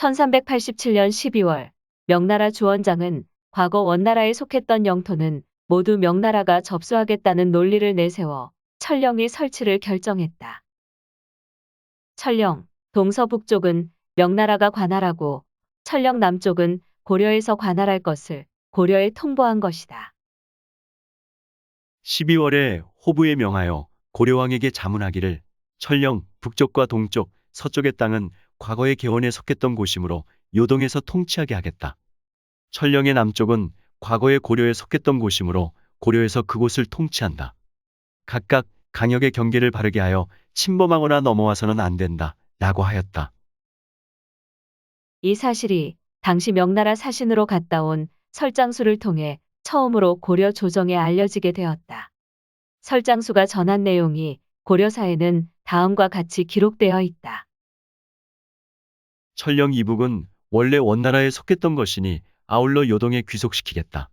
1387년 12월 명나라 주원장은 과거 원나라에 속했던 영토는 모두 명나라가 접수하겠다는 논리를 내세워 천령이 설치를 결정했다. 천령, 동서북쪽은 명나라가 관할하고 천령 남쪽은 고려에서 관할할 것을 고려에 통보한 것이다. 12월에 호부에 명하여 고려왕에게 자문하기를 천령 북쪽과 동쪽, 서쪽의 땅은 과거의 개원에 속했던 곳이므로 요동에서 통치하게 하겠다. 천령의 남쪽은 과거의 고려에 속했던 곳이므로 고려에서 그곳을 통치한다. 각각 강역의 경계를 바르게 하여 침범하거나 넘어와서는 안 된다. 라고 하였다. 이 사실이 당시 명나라 사신으로 갔다 온 설장수를 통해 처음으로 고려 조정에 알려지게 되었다. 설장수가 전한 내용이 고려사에는 다음과 같이 기록되어 있다. 천령 이북은 원래 원나라에 속했던 것이니 아울러 요동에 귀속시키겠다.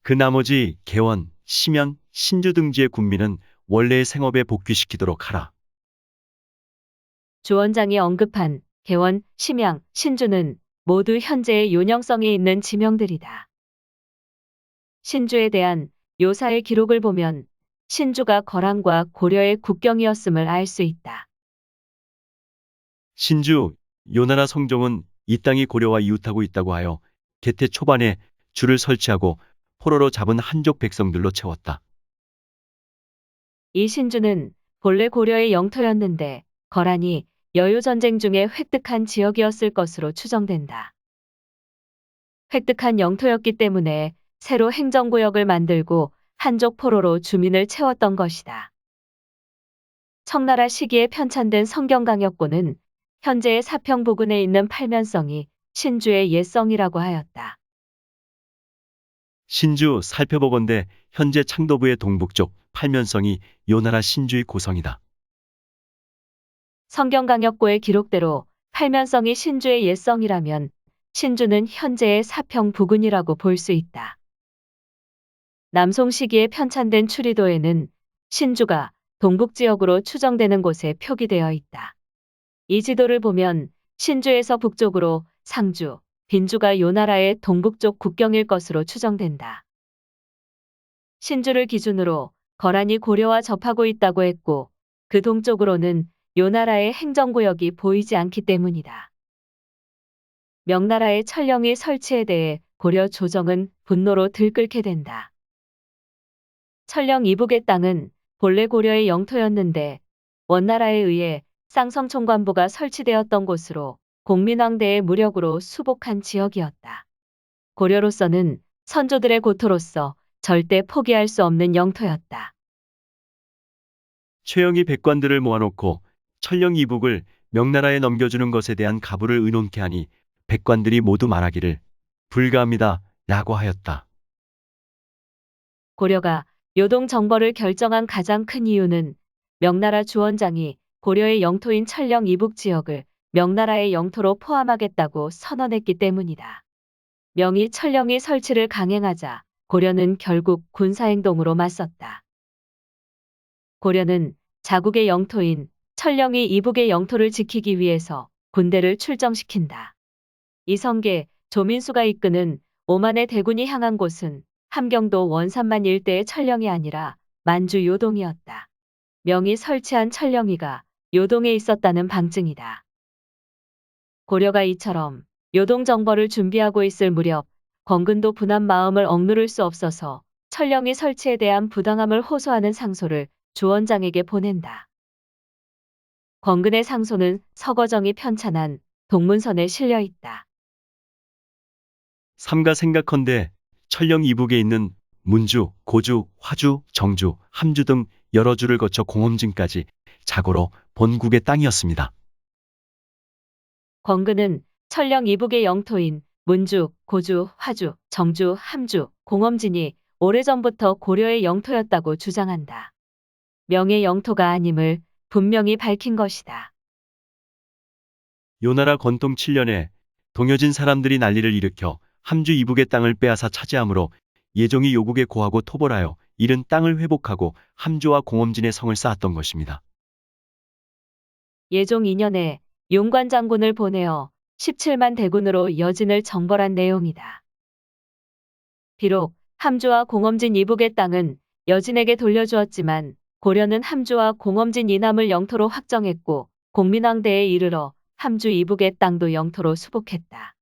그 나머지 개원, 심양, 신주 등지의 군민은 원래의 생업에 복귀시키도록 하라. 주원장이 언급한 개원, 심양, 신주는 모두 현재의 요령성이 있는 지명들이다. 신주에 대한 요사의 기록을 보면 신주가 거란과 고려의 국경이었음을 알 수 있다. 신주, 요나라 성종은 이 땅이 고려와 이웃하고 있다고 하여 개태 초반에 줄을 설치하고 포로로 잡은 한족 백성들로 채웠다. 이 신주는 본래 고려의 영토였는데 거란이 여유전쟁 중에 획득한 지역이었을 것으로 추정된다. 획득한 영토였기 때문에 새로 행정구역을 만들고 한족 포로로 주민을 채웠던 것이다. 청나라 시기에 편찬된 성경강역고는 현재의 사평 부근에 있는 팔면성이 신주의 옛성이라고 하였다. 신주 살펴보건대 현재 창도부의 동북쪽 팔면성이 요나라 신주의 고성이다. 성경강역고의 기록대로 팔면성이 신주의 옛성이라면 신주는 현재의 사평 부근이라고 볼 수 있다. 남송 시기에 편찬된 추리도에는 신주가 동북지역으로 추정되는 곳에 표기되어 있다. 이 지도를 보면 신주에서 북쪽으로 상주, 빈주가 요나라의 동북쪽 국경일 것으로 추정된다. 신주를 기준으로 거란이 고려와 접하고 있다고 했고 그 동쪽으로는 요나라의 행정구역이 보이지 않기 때문이다. 명나라의 천령의 설치에 대해 고려 조정은 분노로 들끓게 된다. 천령 이북의 땅은 본래 고려의 영토였는데 원나라에 의해 쌍성총관부가 설치되었던 곳으로 공민왕대의 무력으로 수복한 지역이었다. 고려로서는 선조들의 고토로서 절대 포기할 수 없는 영토였다. 최영이 백관들을 모아놓고 천령 이북을 명나라에 넘겨주는 것에 대한 가부를 의논케 하니 백관들이 모두 말하기를 불가합니다. 라고 하였다. 고려가 요동 정벌을 결정한 가장 큰 이유는 명나라 주원장이 고려의 영토인 천령 이북 지역을 명나라의 영토로 포함하겠다고 선언했기 때문이다. 명의 천령이 설치를 강행하자 고려는 결국 군사행동으로 맞섰다. 고려는 자국의 영토인 천령이 이북의 영토를 지키기 위해서 군대를 출정시킨다. 이성계, 조민수가 이끄는 오만의 대군이 향한 곳은 함경도 원산만 일대의 천령이 아니라 만주 요동이었다. 명이 설치한 천령이가 요동에 있었다는 방증이다. 고려가 이처럼 요동 정벌을 준비하고 있을 무렵 건근도 분한 마음을 억누를 수 없어서 천령이 설치에 대한 부당함을 호소하는 상소를 주원장에게 보낸다. 건근의 상소는 서거정이 편찬한 동문선에 실려 있다. 삼가 생각컨대 천령 이북에 있는 문주, 고주, 화주, 정주, 함주 등 여러 주를 거쳐 공엄진까지 자고로 본국의 땅이었습니다. 건근은 천령 이북의 영토인 문주, 고주, 화주, 정주, 함주, 공엄진이 오래전부터 고려의 영토였다고 주장한다. 명의 영토가 아님을 분명히 밝힌 것이다. 요나라 건통 7년에 동여진 사람들이 난리를 일으켜 함주 이북의 땅을 빼앗아 차지하므로 예종이 요국에 고하고 토벌하여 잃은 땅을 회복하고 함주와 공엄진의 성을 쌓았던 것입니다. 예종 2년에 용관 장군을 보내어 17만 대군으로 여진을 정벌한 내용이다. 비록 함주와 공엄진 이북의 땅은 여진에게 돌려주었지만 고려는 함주와 공엄진 이남을 영토로 확정했고 공민왕대에 이르러 함주 이북의 땅도 영토로 수복했다.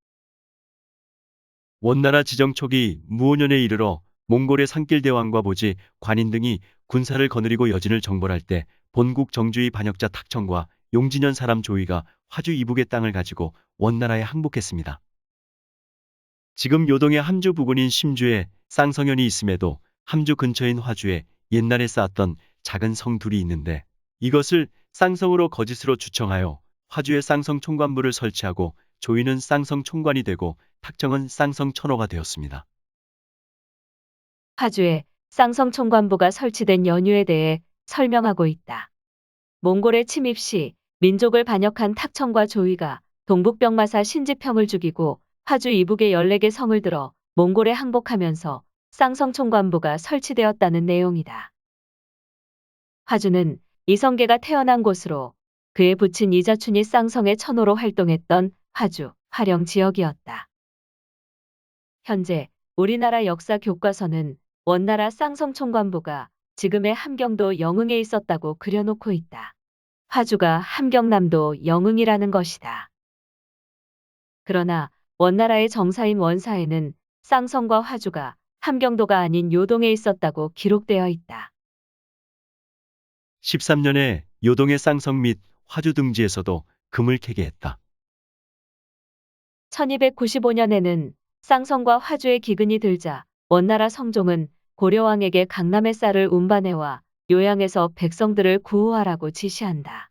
원나라 지정 초기 무오년에 이르러 몽골의 산길대왕과 보지, 관인 등이 군사를 거느리고 여진을 정벌할 때 본국 정주의 반역자 탁청과 용진현 사람 조이가 화주 이북의 땅을 가지고 원나라에 항복했습니다. 지금 요동의 함주 부근인 심주에 쌍성현이 있음에도 함주 근처인 화주에 옛날에 쌓았던 작은 성 둘이 있는데 이것을 쌍성으로 거짓으로 주청하여 화주에 쌍성 총관부를 설치하고 조이는 쌍성 총관이 되고 탁청은 쌍성 천호가 되었습니다. 화주에 쌍성 총관부가 설치된 연유에 대해 설명하고 있다. 몽골의 침입 시 민족을 반역한 탁청과 조이가 동북병마사 신지평을 죽이고 화주 이북의 14개 성을 들어 몽골에 항복하면서 쌍성 총관부가 설치되었다는 내용이다. 화주는 이성계가 태어난 곳으로 그의 부친 이자춘이 쌍성의 천호로 활동했던 화주, 화령 지역이었다. 현재 우리나라 역사 교과서는 원나라 쌍성 총관부가 지금의 함경도 영흥에 있었다고 그려놓고 있다. 화주가 함경남도 영흥이라는 것이다. 그러나 원나라의 정사인 원사에는 쌍성과 화주가 함경도가 아닌 요동에 있었다고 기록되어 있다. 13년에 요동의 쌍성 및 화주 등지에서도 금을 캐게 했다. 1295년에는 쌍성과 화주의 기근이 들자 원나라 성종은 고려왕에게 강남의 쌀을 운반해와 요양에서 백성들을 구호하라고 지시한다.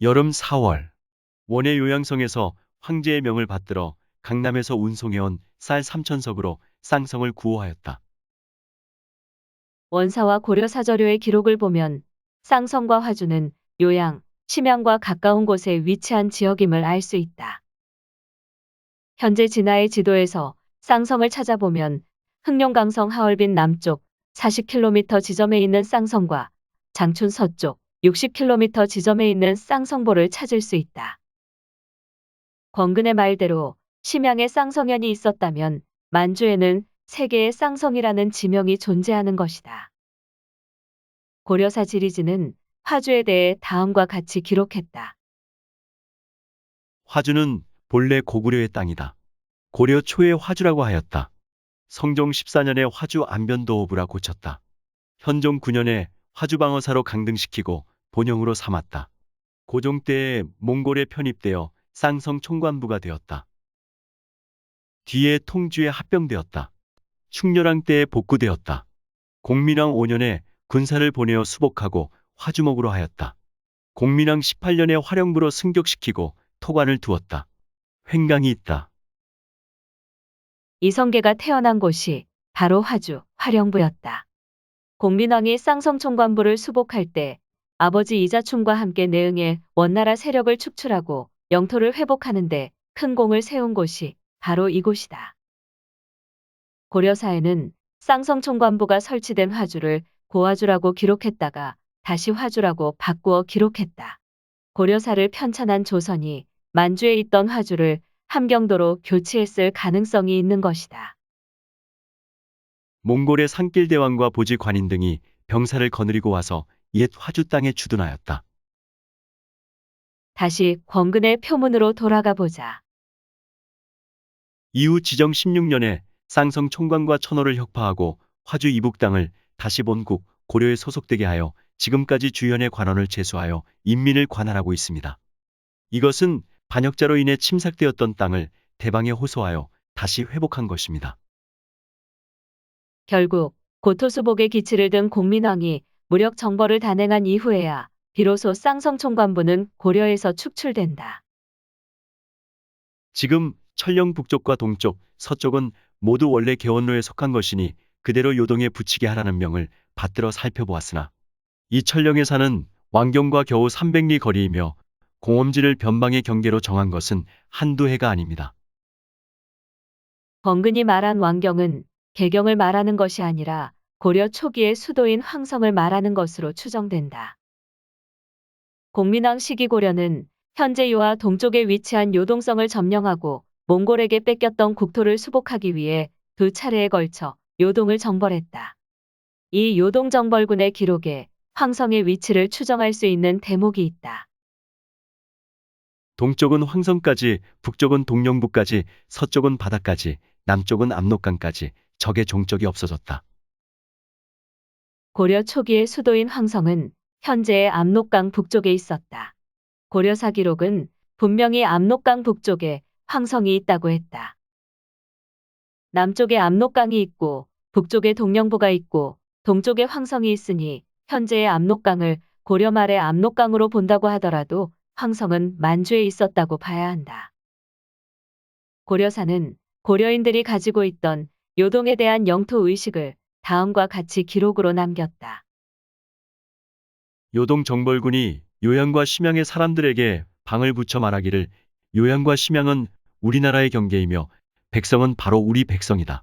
여름 4월 원의 요양성에서 황제의 명을 받들어 강남에서 운송해온 쌀 3,000석으로 쌍성을 구호하였다. 원사와 고려 사저료의 기록을 보면 쌍성과 화주는 요양, 심양과 가까운 곳에 위치한 지역임을 알 수 있다. 현재 진화의 지도에서 쌍성을 찾아보면 흑룡강성 하얼빈 남쪽 40km 지점에 있는 쌍성과 장춘 서쪽 60km 지점에 있는 쌍성보를 찾을 수 있다. 권근의 말대로 심양에 쌍성현이 있었다면 만주에는 세 개의 쌍성이라는 지명이 존재하는 것이다. 고려사 지리지는 화주에 대해 다음과 같이 기록했다. 화주는 본래 고구려의 땅이다. 고려 초의 화주라고 하였다. 성종 14년에 화주 안변도호부라 고쳤다. 현종 9년에 화주 방어사로 강등시키고 본영으로 삼았다. 고종 때에 몽골에 편입되어 쌍성 총관부가 되었다. 뒤에 통주에 합병되었다. 충렬왕 때에 복구되었다. 공민왕 5년에 군사를 보내어 수복하고 화주목으로 하였다. 공민왕 18년에 화령부로 승격시키고 토관을 두었다. 횡강이 있다. 이성계가 태어난 곳이 바로 화주, 화령부였다. 공민왕이 쌍성 총관부를 수복할 때 아버지 이자춘과 함께 내응해 원나라 세력을 축출하고 영토를 회복하는데 큰 공을 세운 곳이 바로 이곳이다. 고려사에는 쌍성 총관부가 설치된 화주를 고화주라고 기록했다가 다시 화주라고 바꾸어 기록했다. 고려사를 편찬한 조선이 만주에 있던 화주를 함경도로 교치했을 가능성이 있는 것이다. 몽골의 산길대왕과 보지 관인 등이 병사를 거느리고 와서 옛 화주 땅에 주둔하였다. 다시 권근의 표문으로 돌아가 보자. 이후 지정 16년에 쌍성 총관과 천호를 혁파하고 화주 이북 땅을 다시 본국 고려에 소속되게 하여 지금까지 주현의 관원을 제수하여 인민을 관할하고 있습니다. 이것은 반역자로 인해 침삭되었던 땅을 대방에 호소하여 다시 회복한 것입니다. 결국 고토수복의 기치를 든 공민왕이 무력 정벌을 단행한 이후에야 비로소 쌍성 총관부는 고려에서 축출된다. 지금 천령 북쪽과 동쪽, 서쪽은 모두 원래 개원로에 속한 것이니 그대로 요동에 붙이게 하라는 명을 받들어 살펴보았으나 이 천령에 사는 왕경과 겨우 300리 거리이며 공엄지를 변방의 경계로 정한 것은 한두 해가 아닙니다. 권근이 말한 왕경은 개경을 말하는 것이 아니라 고려 초기의 수도인 황성을 말하는 것으로 추정된다. 공민왕 시기 고려는 현재 요하 동쪽에 위치한 요동성을 점령하고 몽골에게 뺏겼던 국토를 수복하기 위해 두 차례에 걸쳐 요동을 정벌했다. 이 요동 정벌군의 기록에 황성의 위치를 추정할 수 있는 대목이 있다. 동쪽은 황성까지, 북쪽은 동령부까지, 서쪽은 바다까지, 남쪽은 압록강까지 적의 종적이 없어졌다. 고려 초기의 수도인 황성은 현재의 압록강 북쪽에 있었다. 고려사 기록은 분명히 압록강 북쪽에 황성이 있다고 했다. 남쪽에 압록강이 있고 북쪽에 동령부가 있고 동쪽에 황성이 있으니 현재의 압록강을 고려 말의 압록강으로 본다고 하더라도 황성은 만주에 있었다고 봐야 한다. 고려사는 고려인들이 가지고 있던 요동에 대한 영토 의식을 다음과 같이 기록으로 남겼다. 요동 정벌군이 요양과 심양의 사람들에게 방을 붙여 말하기를 요양과 심양은 우리나라의 경계이며 백성은 바로 우리 백성이다.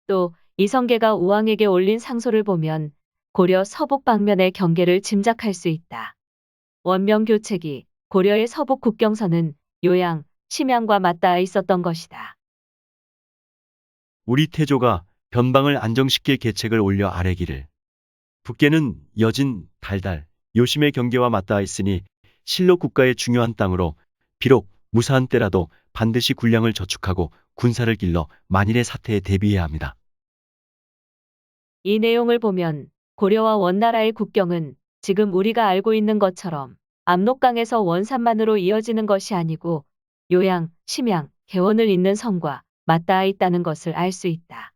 또 이성계가 우왕에게 올린 상소를 보면 고려 서북 방면의 경계를 짐작할 수 있다. 원명교책이 고려의 서북 국경선은 요양, 심양과 맞닿아 있었던 것이다. 우리 태조가 변방을 안정시킬 계책을 올려 아래기를 북계는 여진, 달달, 요심의 경계와 맞닿아 있으니 실로 국가의 중요한 땅으로 비록 무사한 때라도 반드시 군량을 저축하고 군사를 길러 만일의 사태에 대비해야 합니다. 이 내용을 보면 고려와 원나라의 국경은 지금 우리가 알고 있는 것처럼 압록강에서 원산만으로 이어지는 것이 아니고 요양, 심양, 개원을 잇는 성과 맞닿아 있다는 것을 알 수 있다.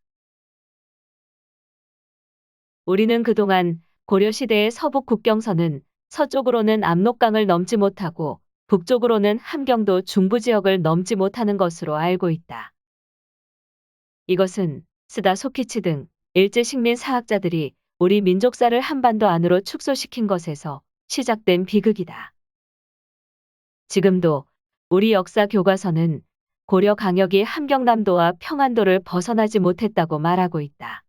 우리는 그동안 고려시대의 서북 국경선은 서쪽으로는 압록강을 넘지 못하고 북쪽으로는 함경도 중부 지역을 넘지 못하는 것으로 알고 있다. 이것은 스다 소키치 등 일제 식민 사학자들이 우리 민족사를 한반도 안으로 축소시킨 것에서 시작된 비극이다. 지금도 우리 역사 교과서는 고려 강역이 함경남도와 평안도를 벗어나지 못했다고 말하고 있다.